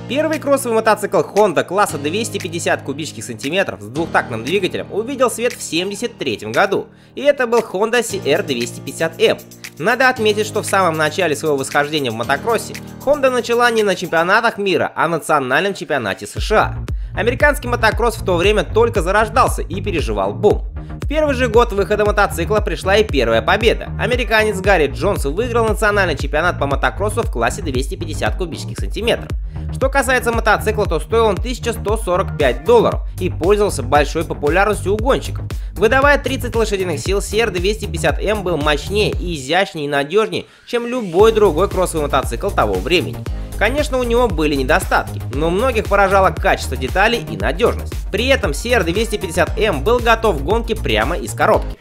Первый кроссовый мотоцикл Honda класса 250 кубических сантиметров с двухтактным двигателем увидел свет в 1973 году, и это был Honda CR250M. Надо отметить, что в самом начале своего восхождения в мотокроссе Honda начала не на чемпионатах мира, а на национальном чемпионате США. Американский мотокросс в то время только зарождался и переживал бум. В первый же год выхода мотоцикла пришла и первая победа. Американец Гарри Джонс выиграл национальный чемпионат по мотокроссу в классе 250 кубических сантиметров. Что касается мотоцикла, то стоил он $1145 и пользовался большой популярностью у гонщиков. Выдавая 30 лошадиных сил, CR250M был мощнее, изящнее и надежнее, чем любой другой кроссовый мотоцикл того времени. Конечно, у него были недостатки, но многих поражало качество деталей и надежность. При этом CR250M был готов к гонке прямо из коробки.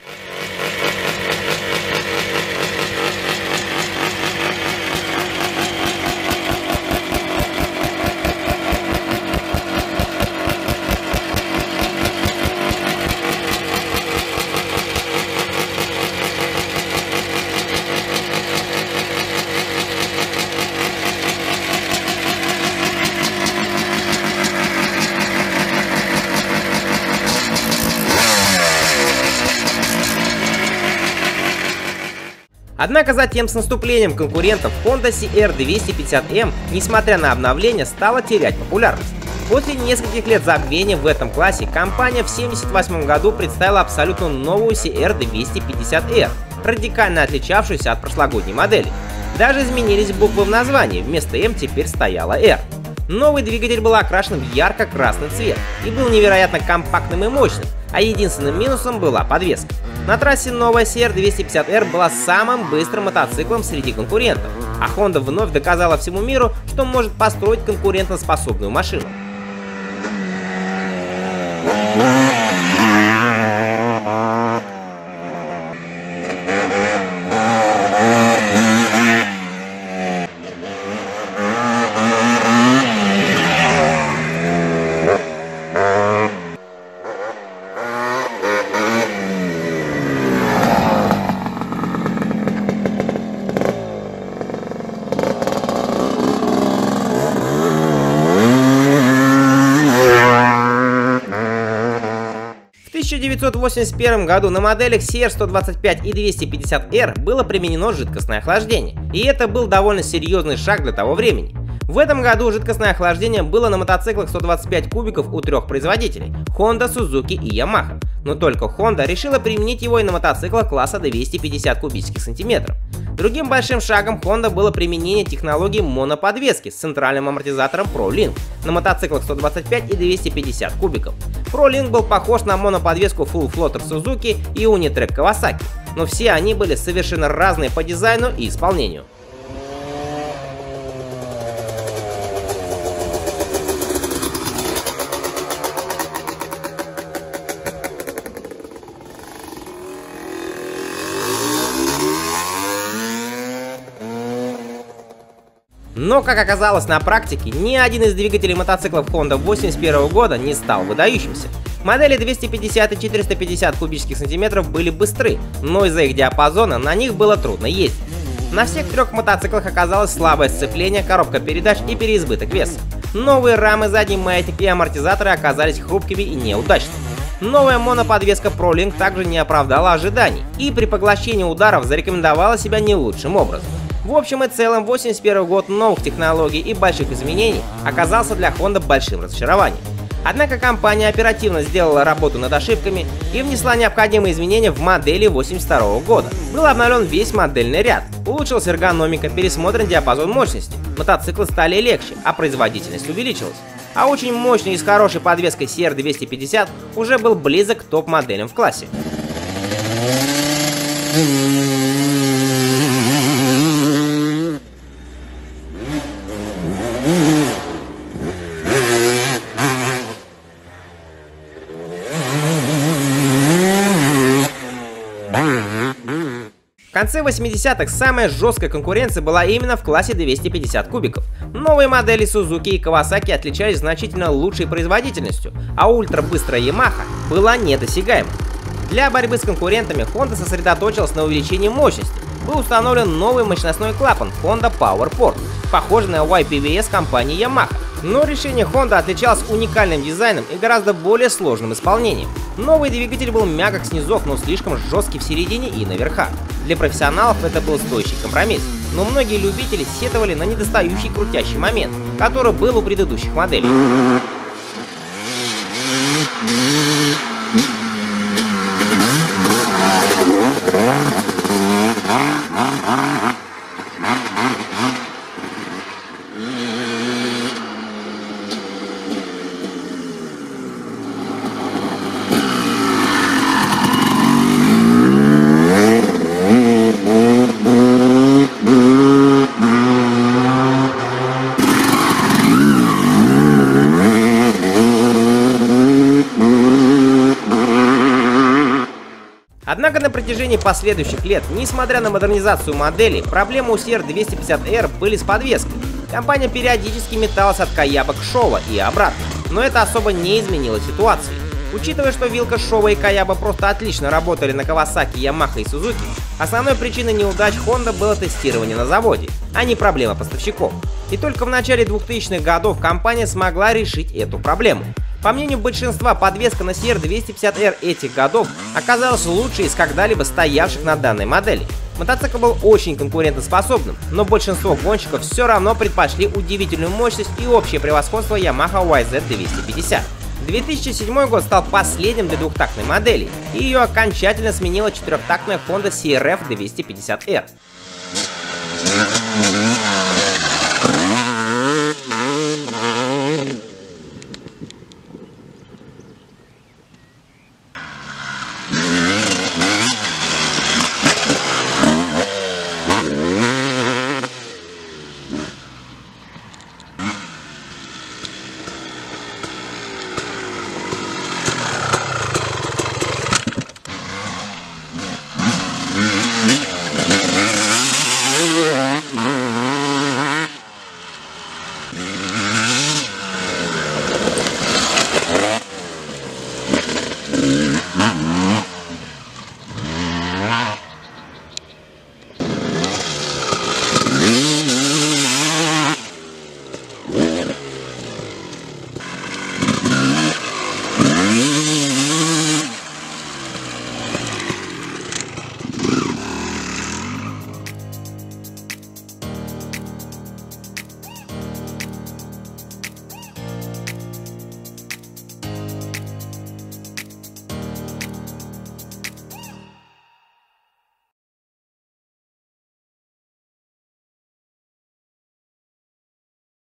Однако затем с наступлением конкурентов Honda CR250M, несмотря на обновление, стала терять популярность. После нескольких лет забвения в этом классе компания в 1978 году представила абсолютно новую CR250R, радикально отличавшуюся от прошлогодней модели. Даже изменились буквы в названии, вместо M теперь стояла R. Новый двигатель был окрашен в ярко-красный цвет и был невероятно компактным и мощным, а единственным минусом была подвеска. На трассе новая CR250R была самым быстрым мотоциклом среди конкурентов, а Honda вновь доказала всему миру, что может построить конкурентоспособную машину. В 1981 году на моделях CR125 и 250R было применено жидкостное охлаждение, и это был довольно серьезный шаг для того времени. В этом году жидкостное охлаждение было на мотоциклах 125 кубиков у трех производителей – Honda, Suzuki и Yamaha, но только Honda решила применить его и на мотоциклах класса 250 кубических сантиметров. Другим большим шагом Honda было применение технологии моноподвески с центральным амортизатором ProLink на мотоциклах 125 и 250 кубиков. ProLink был похож на моноподвеску Full Floater Suzuki и Unitrack Kawasaki, но все они были совершенно разные по дизайну и исполнению. Но, как оказалось на практике, ни один из двигателей мотоциклов Honda 1981 года не стал выдающимся. Модели 250 и 450 кубических сантиметров были быстры, но из-за их диапазона на них было трудно ездить. На всех трех мотоциклах оказалось слабое сцепление, коробка передач и переизбыток веса. Новые рамы, задний маятник и амортизаторы оказались хрупкими и неудачными. Новая моноподвеска ProLink также не оправдала ожиданий и при поглощении ударов зарекомендовала себя не лучшим образом. В общем и целом, 1981 год новых технологий и больших изменений оказался для Honda большим разочарованием. Однако компания оперативно сделала работу над ошибками и внесла необходимые изменения в модели 1982 года. Был обновлен весь модельный ряд, улучшилась эргономика, пересмотрен диапазон мощности, мотоциклы стали легче, а производительность увеличилась. А очень мощный и с хорошей подвеской CR250 уже был близок к топ-моделям в классе. В конце 80-х самая жесткая конкуренция была именно в классе 250 кубиков. Новые модели Suzuki и Kawasaki отличались значительно лучшей производительностью, а ультрабыстрая Yamaha была недосягаема. Для борьбы с конкурентами Honda сосредоточилась на увеличении мощности. Был установлен новый мощностной клапан Honda PowerPort, похожий на YPWS компании Yamaha. Но решение Honda отличалось уникальным дизайном и гораздо более сложным исполнением. Новый двигатель был мягок снизу, но слишком жесткий в середине и на верхах. Для профессионалов это был стоящий компромисс, но многие любители сетовали на недостающий крутящий момент, который был у предыдущих моделей. Однако на протяжении последующих лет, несмотря на модернизацию модели, проблемы у CR250R были с подвеской. Компания периодически металась от Каяба к Showa и обратно, но это особо не изменило ситуацию. Учитывая, что вилка Showa и Каяба просто отлично работали на Kawasaki, Yamaha и Suzuki, основной причиной неудач Honda было тестирование на заводе, а не проблема поставщиков. И только в начале 2000-х годов компания смогла решить эту проблему. По мнению большинства, подвеска на CR250R этих годов оказалась лучшей из когда-либо стоявших на данной модели. Мотоцикл был очень конкурентоспособным, но большинство гонщиков все равно предпочли удивительную мощность и общее превосходство Yamaha YZ250. 2007 год стал последним для двухтактной модели, и ее окончательно сменила четырехтактная Honda CRF250R.